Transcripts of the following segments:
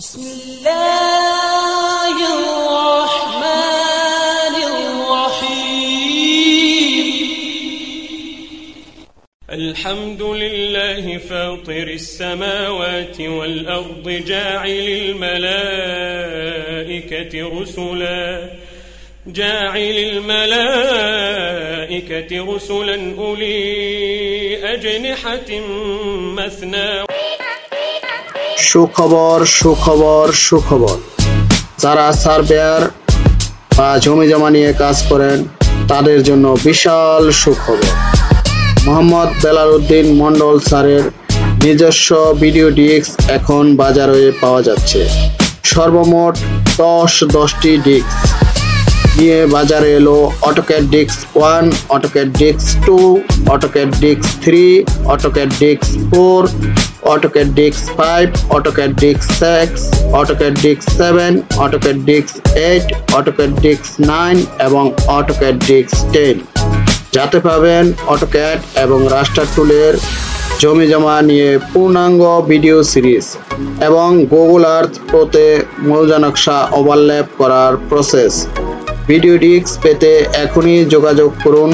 بسم الله الرحمن الرحيم الحمد لله فاطر السماوات والأرض جاعل الملائكة رسلا أولي أجنحة مثنى সুখবর সুখবর সুখবর যারা সার্ভেয়ার বা জমি জমা নিয়ে কাজ করেন তাদের জন্য বিশাল সুখবর। মোহাম্মদ বেলালউদ্দিন মন্ডল স্যারের নিজস্ব ভিডিও ডিস্ক এখন বাজারে পাওয়া যাচ্ছে। সর্বমোট 10টি ডিস্ক নিয়ে বাজারে এলো AutoCAD disk 1, AutoCAD disk 2, AutoCAD disk 3, AutoCAD disk 4, AutoCAD disk 5, AutoCAD disk 6, AutoCAD disk 7, AutoCAD disk 8, AutoCAD disk 9 এবং অটোক্যাড ডিস্ক 10। যাতে পাবেন অটোক্যাড এবং রাস্টার টুলের জমি জমা নিয়ে পূর্ণাঙ্গ ভিডিও সিরিজ এবং গুগল আর্থ প্রোতে মৌজা নকশা ওভারল্যাপ করার প্রসেস। ভিডিও ডিস্ক পেতে এখনই যোগাযোগ করুন।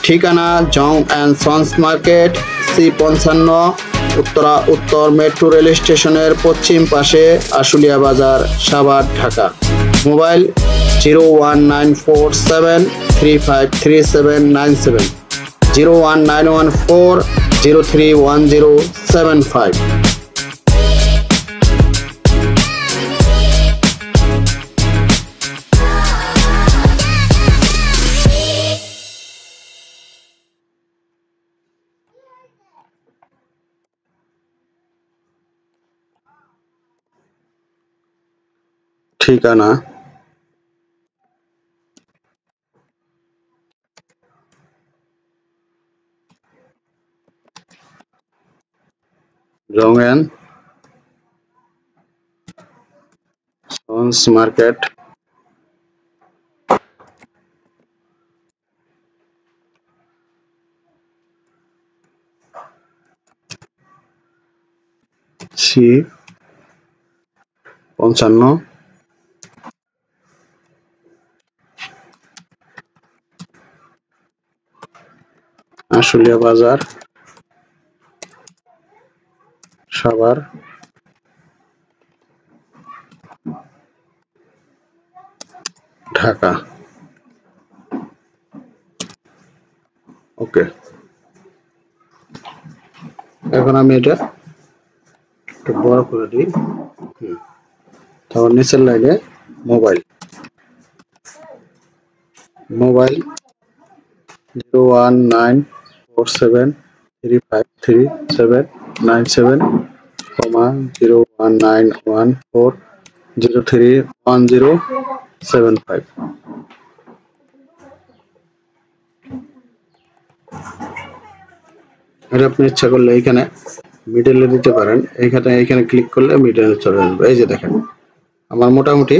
ঠিকানা Jang and sons market, C55, উত্তর মেট্রো রেল স্টেশনের পশ্চিম পাশে, আশুলিয়া বাজার, সাভার, ঢাকা। মোবাইল 01947353797, 01914031075। ঠিকানা Jang and sons market, C55, Ashulia Bazar, Savar, Dhaka. ওকে, এখন আমি এটা একটু বড় করে দিই। তারপর নিচের লাইনে মোবাইল 01947353797, 01914031075। এটা আপনি ইচ্ছা করলে এখানে মিডলে দিতে পারেন। এখানে ক্লিক করলে মিডলে চলে আসবে। এই যে দেখেন, আমার মোটামুটি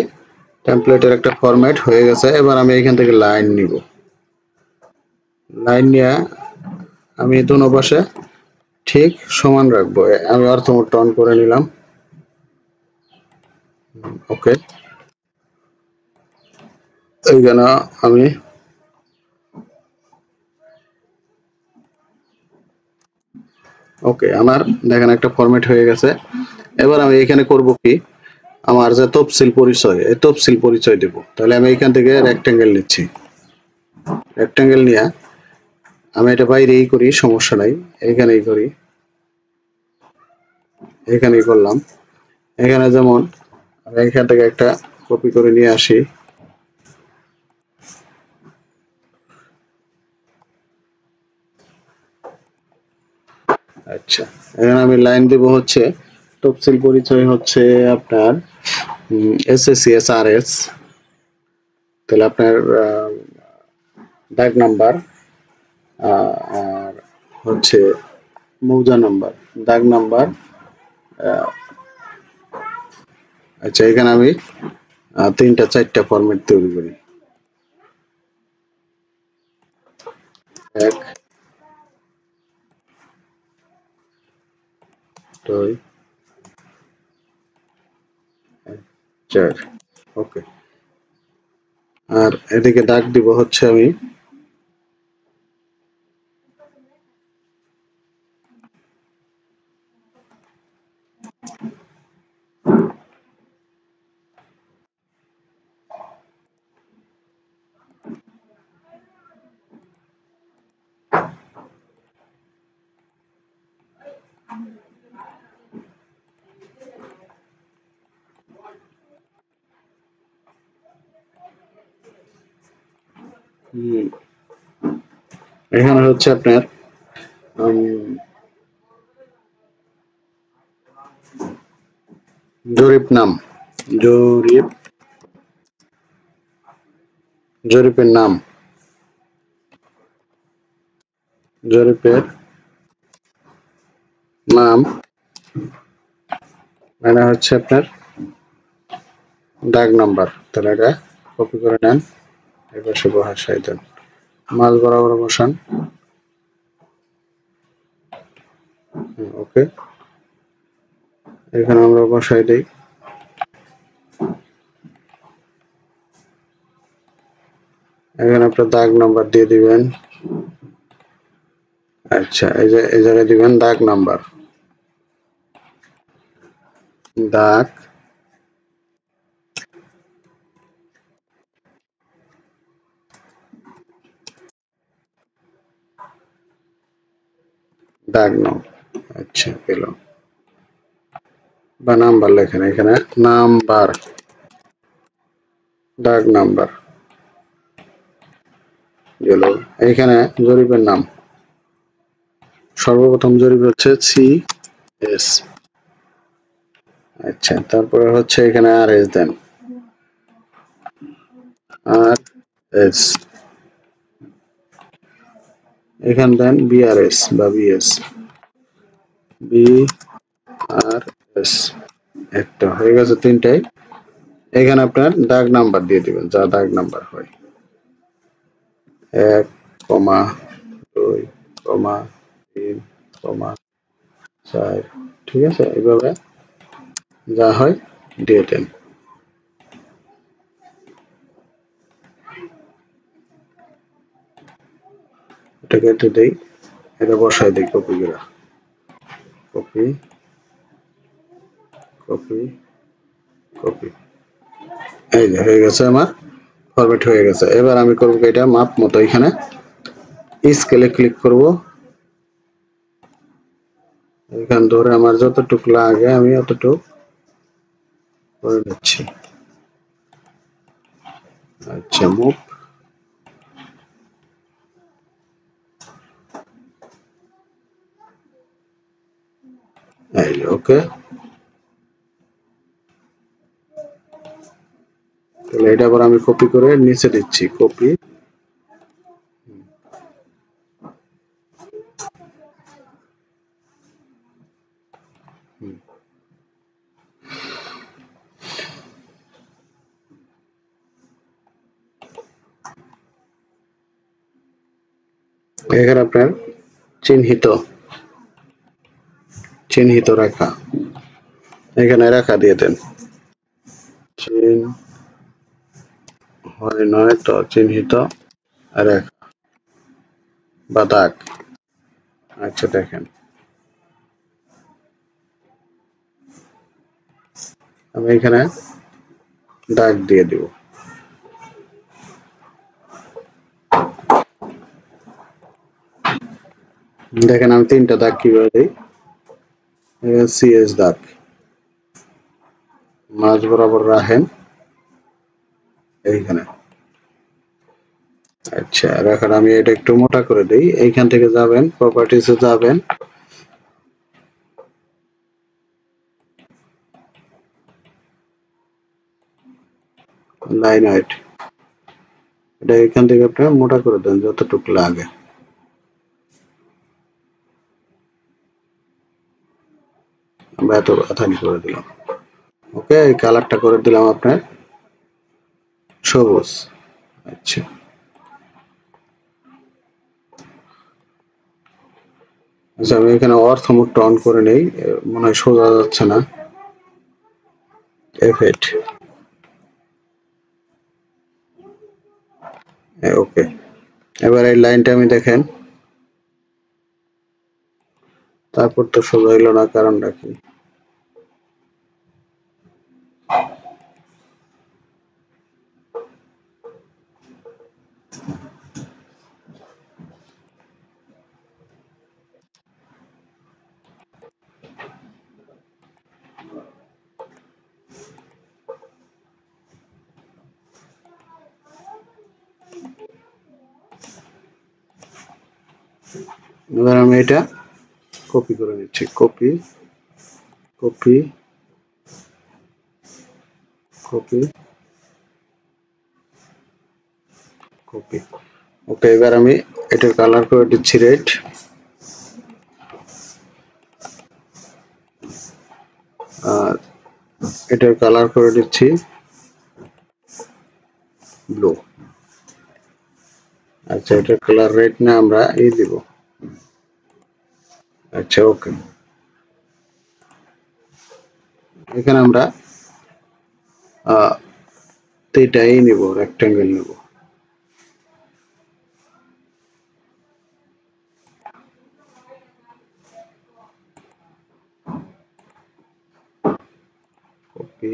টেমপ্লেটের একটা ফরম্যাট হয়ে গেছে। এবার আমি এখান থেকে লাইন নিব। লাইন নিয়ে আমি দোনো পাশে ঠিক সমান রাখবো। আমি অর্থ মোডটা অন করে নিলাম। ওকে, এইখানে আমি ওকে, আমার দেখেন একটা ফরম্যাট হয়ে গেছে। এবার আমি এখানে করব কি, আমার যে তফসিল পরিচয়, এই তফসিল পরিচয় দেব। তাহলে আমি এখান থেকে রেক্টেঙ্গেল নিচ্ছি। রেক্টেঙ্গেল নিয়ে আমি এটা বাইরেই করি, সমস্যা নাই। এইখানেই করি, এইখানেই করলাম। এখানে যেমন আমি এখান থেকে একটা কপি করে নিয়ে আসি। আচ্ছা, এখানে আমি লাইন দেব হচ্ছে তফসিল পরিচয় হচ্ছে আপনার SSCSRS। তাহলে আপনার দাগ নাম্বার আর হচ্ছে মৌজা নাম্বার, দাগ নাম্বার। আচ্ছা, এখানে আমি 3-4টা ফরম্যাট তৈরি করি। 1, 2, 4। ওকে, আর এদিকে দাগ দিব হচ্ছে আমি এখানে হচ্ছে আপনার জরিপ নাম, জরিপ, জরিপের নাম, জরিপের নাম মানে হচ্ছে আপনার দাগ নাম্বার। তাহলে এটা কপি করে নেন, এই পাশে বসাই দেন, মাঝ বরাবর বসান। ওকে, এখানে আমরা বসাই দিই। এখানে আপনার দাগ নাম্বার দিয়ে দিবেন। আচ্ছা, এই জায়গায় দিবেন দাগ নাম্বার, দাগ দাগ নাম। আচ্ছা, পেল বা নাম্বার লেখেন, এখানে নাম্বার, দাগ নাম্বার গেল। এইখানে জরিপের নাম, সর্বপ্রথম জরিপ হচ্ছে CS। আচ্ছা, তারপরে হচ্ছে এখানে RS দেন, RS, এখানে দেন BRS বা BS, BRS। একটা হয়ে গেছে, তিনটাই। এখানে আপনার দাগ নাম্বার দিয়ে দিবেন, যা দাগ নাম্বার হয়, 1, 2, 3, 4। ঠিক আছে, এইভাবে যা হয় দিয়ে দেন। এটা কেটে দেই, এটা বসাই দিই কপি করে, কপি, কপি, কপি। এই যে হয়ে গেছে, আমার ফরম্যাট হয়ে গেছে। এবার আমি করব এটা মাপ মতো, এখানে স্কেলে ক্লিক করব, এখান ধরে আমার যতটুকু লাগে আমি অতটুকু করে নিচ্ছি। আচ্ছা, মুভ, এই ওকে। তাহলে এটা আবার আমি কপি করে নিচে দিচ্ছি, কপি, এখানে আপনার চিহ্নিত, চিহ্নিত রেখা, এখানে রেখা দিয়ে দেন, চিহ্ন হয় নয় তো চিহ্নিত রেখা বা দাগ। আচ্ছা, দেখেন আমি এখানে দাগ দিয়ে দিব। দেখেন আমি তিনটা দাগ কিভাবে দিই। CS দাগ, মাঝ বরাবর রাখেন এইখানে। আচ্ছা, রাখার আমি এটা একটু মোটা করে দিই। এইখান থেকে যাবেন, প্রপার্টিসে যাবেন, লাইন হাইট, এটা এখান থেকে আপনি মোটা করে দেন যতটুকু লাগে। আমরা এত আথানি করে দিলাম। ওকে, এই কালারটা করে দিলাম আপনার সবুজ। আচ্ছা, আচ্ছা, আমি এখানে অর্থ মোডটা অন করে নেই, মনে হয় সোজা যাচ্ছে না। F8 ওকে। এবার এই লাইনটা আমি দেখেন, তারপর তো সোজা হইল না, কারণটা কি? এবার আমি এটা কপি করে নিচ্ছি, কপি কপি কপি কপি। ওকে, এবার আমি এটার কালার করে দিচ্ছি রেড, আর এটার কালার করে দিচ্ছি ব্লু। আচ্ছা, এটার কালার রেড না, আমরা এই দিব। আচ্ছা ওকে, এখানে আমরা এটাই নিব, রেক্টেঙ্গেল নিব। কপি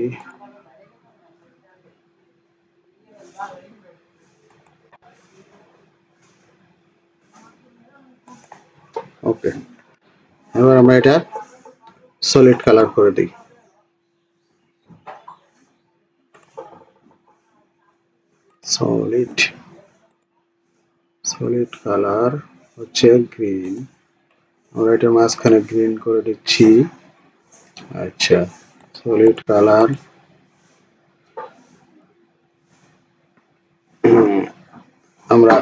ওকে। এবার আমরা এটা সলিড কালার করে দিই। সলিড সলিড কালার হচ্ছে গ্রিন, আমরা এটা মাঝখানে গ্রিন করে দিচ্ছি। আচ্ছা, সলিড কালার আমরা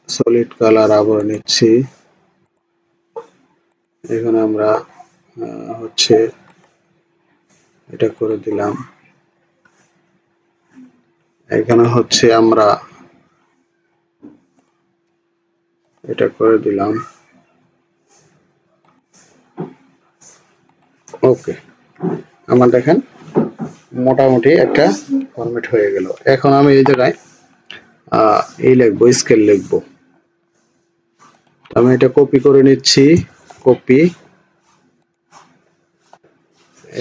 সলিড কালার আবার নিচ্ছি। এখানে আমরা হচ্ছে এটা করে দিলাম। এখানে হচ্ছে আমরা এটা করে দিলাম। ওকে, আমার দেখেন মোটামুটি একটা ফরম্যাট হয়ে গেল। এখন আমি এই জায়গায় এই লিখবো, স্কেল লিখবো। আমি এটা কপি করে নিচ্ছি, কপি।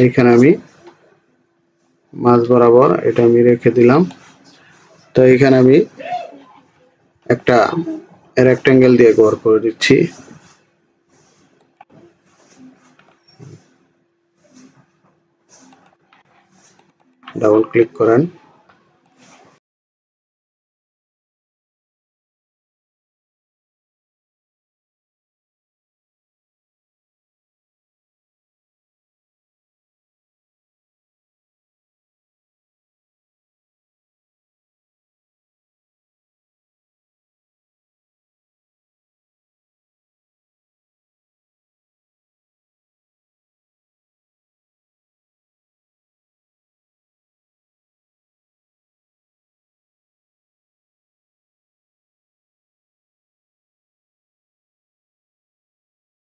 এইখানে আমি মাঝ বরাবর এটা আমি রেখে দিলাম। তো এখানে আমি একটা রেক্টেঙ্গেল দিয়ে কভার করে দিচ্ছি। ডাবল ক্লিক করেন।